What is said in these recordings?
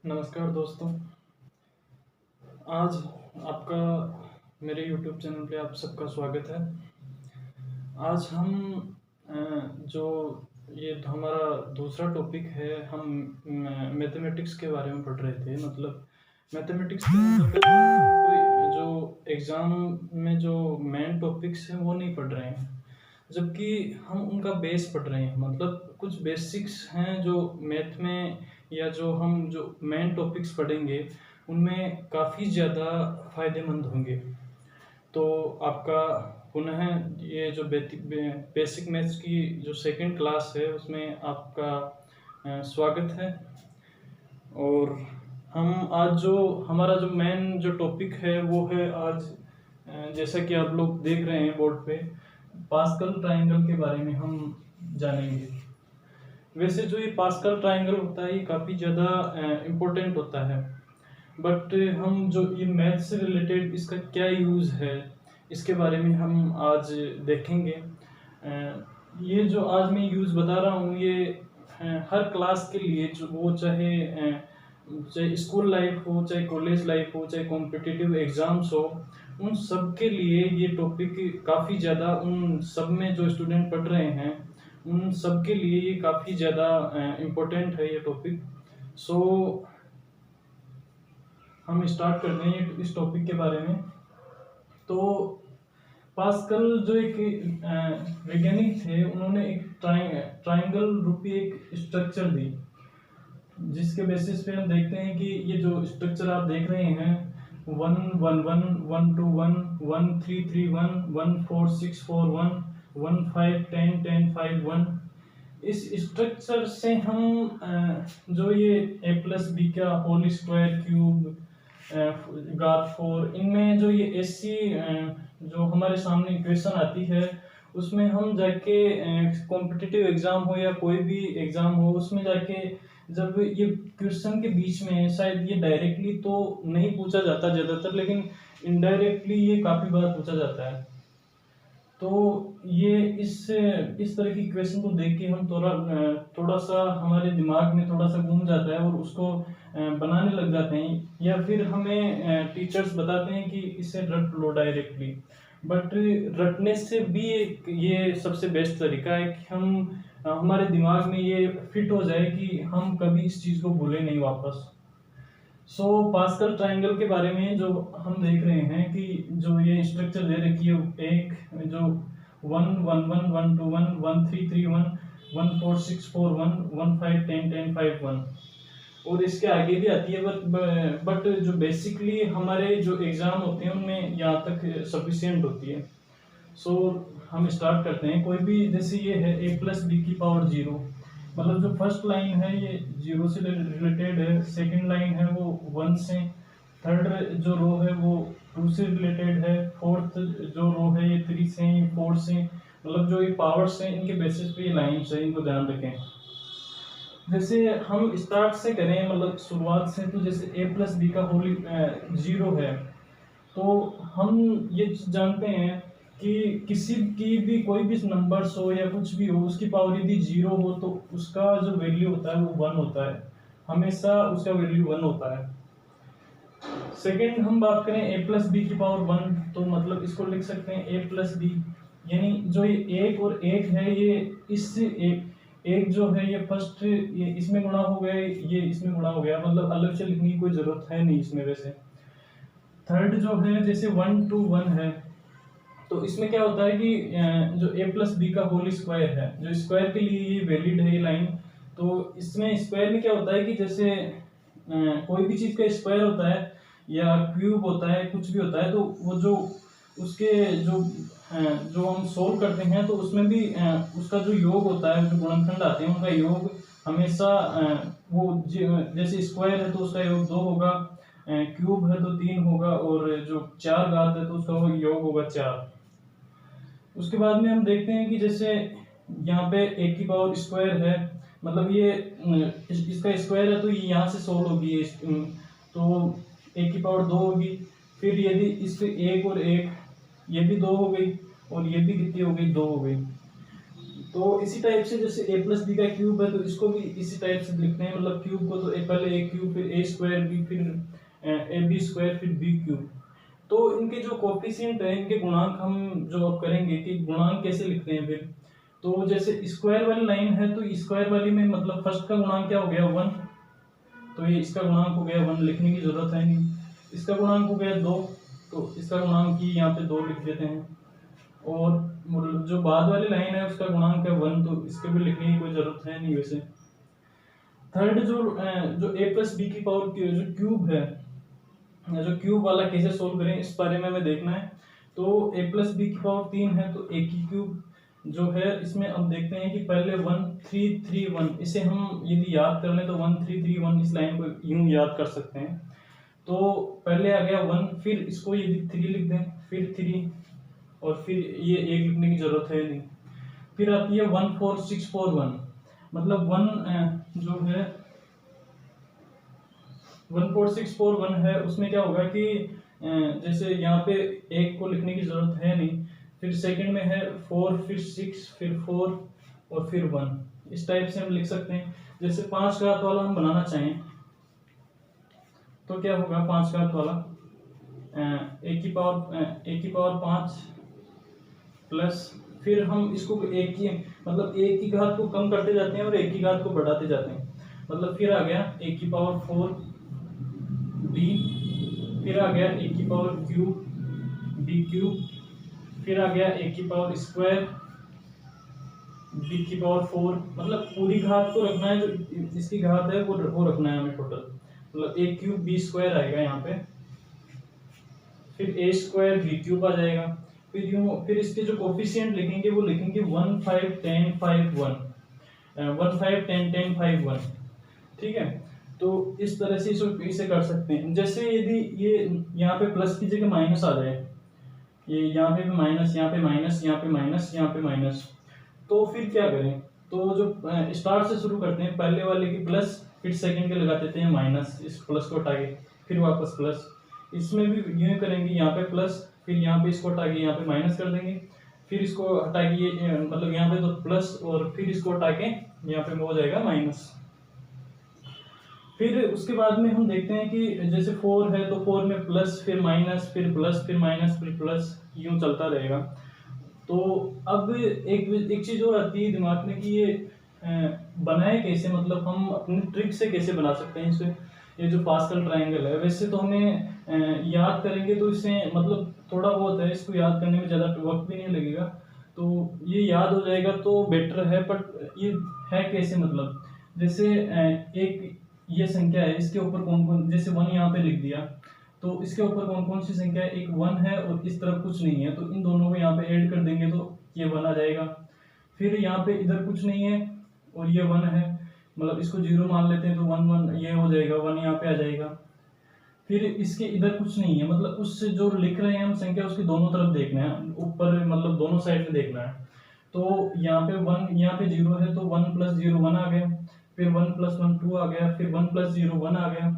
नमस्कार दोस्तों। आज आपका मेरे यूट्यूब चैनल पे आप सबका स्वागत है। आज हम जो ये हमारा दूसरा टॉपिक है, हम मैथमेटिक्स के बारे में पढ़ रहे थे। मतलब मैथमेटिक्स के अंदर कोई जो एग्ज़ाम में जो मेन टॉपिक्स हैं वो नहीं पढ़ रहे हैं, जबकि हम उनका बेस पढ़ रहे हैं। मतलब कुछ बेसिक्स हैं जो मैथ में, या जो हम जो मेन टॉपिक्स पढ़ेंगे उनमें काफ़ी ज़्यादा फ़ायदेमंद होंगे। तो आपका पुनः ये जो बेसिक मैथ्स की जो सेकंड क्लास है उसमें आपका स्वागत है। और हम आज जो हमारा जो मेन जो टॉपिक है वो है आज, जैसा कि आप लोग देख रहे हैं बोर्ड पे, पास्कल ट्रायंगल के बारे में हम जानेंगे। वैसे जो ये पास्कल ट्रायंगल होता है ये काफ़ी ज़्यादा इम्पोर्टेंट होता है, बट हम जो ये मैथ से रिलेटेड इसका क्या यूज़ है इसके बारे में हम आज देखेंगे। ये जो आज मैं यूज़ बता रहा हूँ ये हर क्लास के लिए, जो वो चाहे स्कूल लाइफ हो, चाहे कॉलेज लाइफ हो, चाहे कॉम्पिटिटिव एग्ज़ाम्स हो, उन सब के लिए ये टॉपिक काफ़ी ज़्यादा, उन सब में जो स्टूडेंट पढ़ रहे हैं उन सब के लिए ये काफ़ी ज़्यादा इम्पोर्टेंट है ये टॉपिक। सो हम स्टार्ट करते हैं इस टॉपिक के बारे में। तो पास्कल जो एक वैज्ञानिक थे, उन्होंने एक ट्रायंगल रूपी एक स्ट्रक्चर दी, जिसके बेसिस पे हम देखते हैं कि ये जो स्ट्रक्चर आप देख रहे हैं 1 1 1 1 2 1 1 3 3 1 1 4 6 4 1 1 5 10 10 5 1, इस स्ट्रक्चर से हम जो ये a प्लस बी का होल स्क्वायर क्यूब घात 4, इनमें जो ये ऐसी जो हमारे सामने इक्वेशन आती है उसमें हम जाके कॉम्पिटिटिव एग्जाम हो या कोई भी एग्जाम हो उसमें जाके जब ये क्वेश्चन के बीच में, शायद ये डायरेक्टली तो नहीं पूछा जाता ज़्यादातर, लेकिन इनडायरेक्टली ये काफ़ी बार पूछा जाता है। तो ये इस तरह की क्वेश्चन को देख के हम थोड़ा सा हमारे दिमाग में थोड़ा सा घूम जाता है और उसको बनाने लग जाते हैं, या फिर हमें टीचर्स बताते हैं कि इसे रट लो डायरेक्टली। बट रटने से भी ये सबसे बेस्ट तरीका है कि हम हमारे दिमाग में ये फिट हो जाए कि हम कभी इस चीज़ को भूलें नहीं वापस। सो पास्कल ट्रायंगल के बारे में जो हम देख रहे हैं कि जो ये स्ट्रक्चर दे रखी है, एक जो 1 1 1 1 2 1 1 3 3 1 1 4 6 4 1 1 5 10 10 5 1, और इसके आगे भी आती है, बट जो बेसिकली हमारे जो एग्जाम होते हैं उनमें यहाँ तक सफिशिएंट होती है। सो हम स्टार्ट करते हैं। कोई भी, जैसे ये है a प्लस बी की पावर 0, मतलब जो फर्स्ट लाइन है ये 0 से रिलेटेड है, सेकंड लाइन है वो 1 से, थर्ड जो रो है वो 2 से रिलेटेड है, फोर्थ जो रो है ये 3 से, 4 से, मतलब जो ये पावर्स हैं इनके बेसिस पे ये लाइन्स है, इनको ध्यान रखें। जैसे हम स्टार्ट से करें, मतलब शुरुआत से, तो जैसे a प्लस बी का होल 0 है, तो हम ये जानते हैं कि किसी की भी कोई भी नंबर्स हो या कुछ भी हो, उसकी पावर यदि 0 हो तो उसका जो वैल्यू होता है वो 1 होता है, हमेशा उसका वैल्यू 1 होता है। सेकेंड हम बात करें a प्लस बी की पावर 1, तो मतलब इसको लिख सकते हैं a प्लस बी, यानी जो ये एक और एक है, ये इस एक जो है ये फर्स्ट, ये इसमें गुणा हो गया, ये इसमें गुणा हो गया, मतलब अलग से लिखने की कोई जरूरत है नहीं इसमें। वैसे थर्ड जो है जैसे 1 2 1 है, तो इसमें क्या होता है कि जो a प्लस बी का होल स्क्वायर है, जो स्क्वायर के लिए ये वैलिड है ये लाइन, तो इसमें स्क्वायर में क्या होता है कि जैसे कोई भी चीज़ का स्क्वायर होता है या क्यूब होता है, कुछ भी होता है, तो वो जो उसके जो हम सोल्व करते हैं तो उसमें भी उसका जो योग होता है, जो गुणनखंड आते हैं उनका योग हमेशा वो जैसे स्क्वायर है तो उसका योग 2 होगा, क्यूब है तो 3 होगा, और जो 4 घात है तो उसका वो योग होगा 4। उसके बाद में हम देखते हैं कि जैसे यहाँ पे एक की पावर स्क्वायर है, मतलब ये इसका स्क्वायर है तो ये यहाँ से सोल्व होगी, तो एक की पावर 2 होगी। फिर यदि इससे एक और एक, ये भी 2 हो गई, और ये भी कितनी हो गई, 2 हो गई। तो इसी टाइप से जैसे a प्लस बी का क्यूब है तो इसको भी इसी टाइप से लिखते हैं, मतलब क्यूब को तो पहले a क्यूब फिर a स्क्वायर बी फिर ए बी स्क्वायर फिर बी क्यूब। तो इनके जो कोफिशिएंट है, इनके गुणांक हम जो अब करेंगे कि गुणांक कैसे लिखते हैं फिर। तो जैसे स्क्वायर वाली लाइन है तो स्क्वायर वाली में मतलब फर्स्ट का गुणांक क्या हो गया 1, तो ये इसका गुणांक हो गया 1, लिखने की जरूरत है नहीं। इसका गुणांक हो गया 2, तो इसका गुणांक ही यहाँ पे 2 लिख देते हैं। और जो बाद वाली लाइन है उसका गुणांक है 1, तो इसके भी लिखने की कोई जरूरत है नहीं वैसे। थर्ड जो a प्लस बी की पावर जो क्यूब है, जो क्यूब वाला कैसे सोल्व करें इस बारे में हमें देखना है। तो a प्लस बी की पावर 3 है तो a की क्यूब जो है इसमें हम देखते हैं कि पहले 1 3 3 1, इसे हम यदि याद कर लें तो 1 3 3 1 इस लाइन को यूं याद कर सकते हैं। तो पहले आ गया 1, फिर इसको यदि 3 लिख दें, फिर 3 और फिर ये 1 लिखने की जरूरत है नहीं। फिर आती है 1 4 6 4 1, मतलब 1 जो है 1 4 6 4 1 है, उसमें क्या होगा कि जैसे यहाँ पे 1 को लिखने की जरूरत है नहीं, फिर सेकंड में है 4 फिर 6 फिर 4 और फिर 1, इस टाइप से हम लिख सकते हैं। जैसे 5 घात वाला हम बनाना चाहें तो क्या होगा 5 घात वाला a की पावर 5 प्लस फिर हम इसको एक की मतलब एक की घात को कम करते जाते हैं और एक की घात को बढ़ाते जाते हैं, मतलब फिर आ गया a की पावर 4 b, फिर आ गया a की पावर क्यूब b क्यूब, फिर आ गया a की पावर स्क्वायर b की पावर 4, मतलब पूरी घात को रखना है, जो इसकी घात है वो रखना है हमें टोटल, मतलब a क्यूब b स्क्वायर आएगा यहाँ पे, फिर a स्क्वायर b क्यूब आ जाएगा। फिर इसके जो कोफिशिएंट लिखेंगे वो लिखेंगे 1 5 10 5 1, 1 5 10 10 5 1, ठीक है। तो इस तरह से इसे कर सकते हैं। जैसे यदि ये यहाँ पे प्लस की जगह माइनस आ जाए, ये यहाँ पे भी माइनस, यहाँ पे माइनस, यहाँ पे माइनस, यहाँ पे माइनस, तो फिर क्या करें। तो जो स्टार्ट से शुरू करते हैं, पहले वाले की प्लस, फिर सेकंड के लगा देते हैं माइनस, इस प्लस को हटा के फिर वापस प्लस। इसमें भी यूं करेंगे, यहाँ पे प्लस, फिर यहाँ पे इसको हटा के यहाँ पे माइनस कर देंगे, फिर इसको हटा के ये मतलब यहाँ पे तो प्लस और फिर इसको हटा के यहाँ पे हो जाएगा माइनस। फिर उसके बाद में हम देखते हैं कि जैसे 4 है तो 4 में प्लस फिर माइनस फिर प्लस फिर माइनस फिर प्लस, यूं चलता रहेगा। तो अब एक चीज और आती है दिमाग में कि ये बनाए कैसे, मतलब हम अपनी ट्रिक से कैसे बना सकते हैं इसे। ये जो पास्कल ट्रायंगल है, वैसे तो हमें याद करेंगे तो इससे मतलब थोड़ा बहुत है, इसको याद करने में ज़्यादा वक्त भी नहीं लगेगा, तो ये याद हो जाएगा तो बेटर है। बट ये है कैसे, मतलब जैसे एक ये संख्या है, इसके ऊपर कौन कौन, जैसे 1 यहाँ पे लिख दिया तो इसके ऊपर कौन कौन सी संख्या है, एक 1 है और इस तरफ कुछ नहीं है, तो इन दोनों को यहाँ पे ऐड कर देंगे तो ये 1 आ जाएगा। फिर यहाँ पे इधर कुछ नहीं है और ये 1 है, मतलब इसको 0 मान लेते हैं तो 1 1 ये हो जाएगा, 1 यहाँ पे आ जाएगा। फिर इसके इधर कुछ नहीं है, मतलब उससे जो लिख रहे हैं हम संख्या उसकी दोनों तरफ देखना है, ऊपर मतलब दोनों साइड में देखना है। तो यहाँ पे 1 यहाँ पे 0 है तो 1 + 0 1 आ गया, फिर 1 + 1 2 आ गया, फिर 1 + 0 1 आ गया।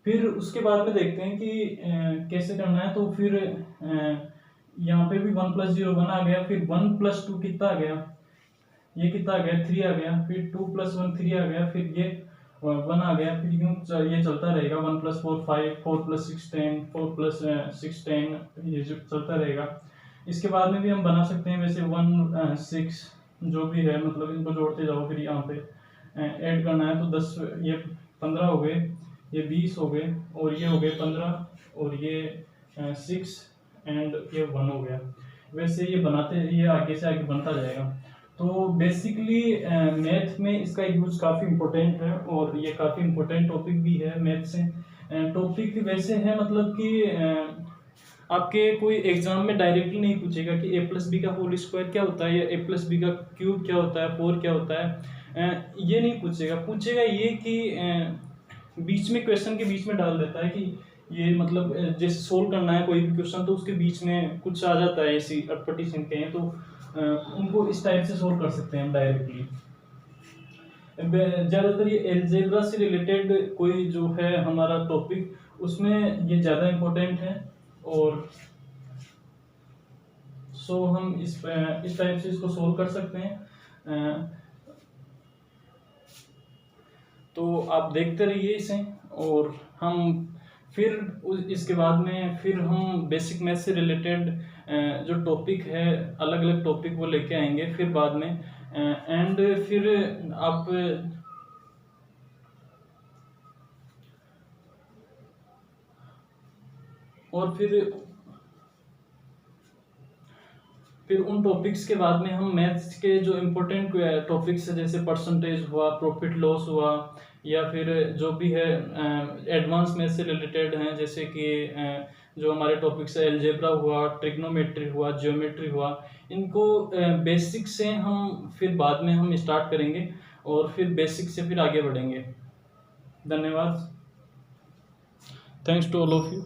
फिर उसके बाद में देखते हैं कि कैसे करना है। तो फिर यहाँ पे भी 1 + 0 1 आ गया, फिर 1 + 2 कितना आ गया, ये कितना आ गया 3 आ गया, फिर 2 + 1 3 आ गया, फिर ये 1 आ गया। फिर यूं ये चलता रहेगा, 1 + 4 5, 4 + 6 10, 4 + 6 10, ये जो चलता रहेगा। इसके बाद में भी हम बना सकते हैं वैसे 1 6 जो भी है, मतलब इनको जोड़ते जाओ, फिर यहाँ पे ऐड करना है तो 10 ये 15 हो गए, ये 20 हो गए और ये हो गए 15 और ये 6 एंड ये 1 हो गया। वैसे ये बनाते ये आगे से आगे बनता जाएगा। तो बेसिकली मैथ में इसका यूज काफ़ी इम्पोर्टेंट है और ये काफ़ी इम्पोर्टेंट टॉपिक भी है मैथ से। टॉपिक वैसे है मतलब कि आपके कोई एग्जाम में डायरेक्टली नहीं पूछेगा कि a + b का होल स्क्वायर क्या होता है या a + b का क्यूब क्या होता है, 4 क्या होता है, ये नहीं पूछेगा। पूछेगा ये कि बीच में क्वेश्चन के बीच में डाल देता है कि ये मतलब जैसे सोल्व करना है कोई भी क्वेश्चन तो उसके बीच में कुछ आ जाता है, ऐसी अटपटी संख्याएं, तो उनको इस टाइप से सोल्व कर सकते हैं हम डायरेक्टली। ज़्यादातर ये अलजेब्रा से रिलेटेड कोई जो है हमारा टॉपिक उसमें ये ज़्यादा इम्पोर्टेंट है और सो हम इस टाइप से इसको सोल्व कर सकते हैं। तो आप देखते रहिए इसे, और हम फिर इसके बाद में फिर हम बेसिक मैथ से रिलेटेड जो टॉपिक है, अलग अलग टॉपिक वो लेके आएंगे फिर बाद में। एंड फिर आप और फिर उन टॉपिक्स के बाद में हम मैथ्स के जो इम्पोर्टेंट टॉपिक्स है, जैसे परसेंटेज हुआ, प्रॉफिट लॉस हुआ, या फिर जो भी है एडवांस मैथ से रिलेटेड हैं, जैसे कि जो हमारे टॉपिक्स है अलजेब्रा हुआ, ट्रिग्नोमेट्री हुआ, ज्योमेट्री हुआ, इनको बेसिक से हम फिर बाद में हम स्टार्ट करेंगे और फिर बेसिक से फिर आगे बढ़ेंगे। धन्यवाद। Thanks to all of you.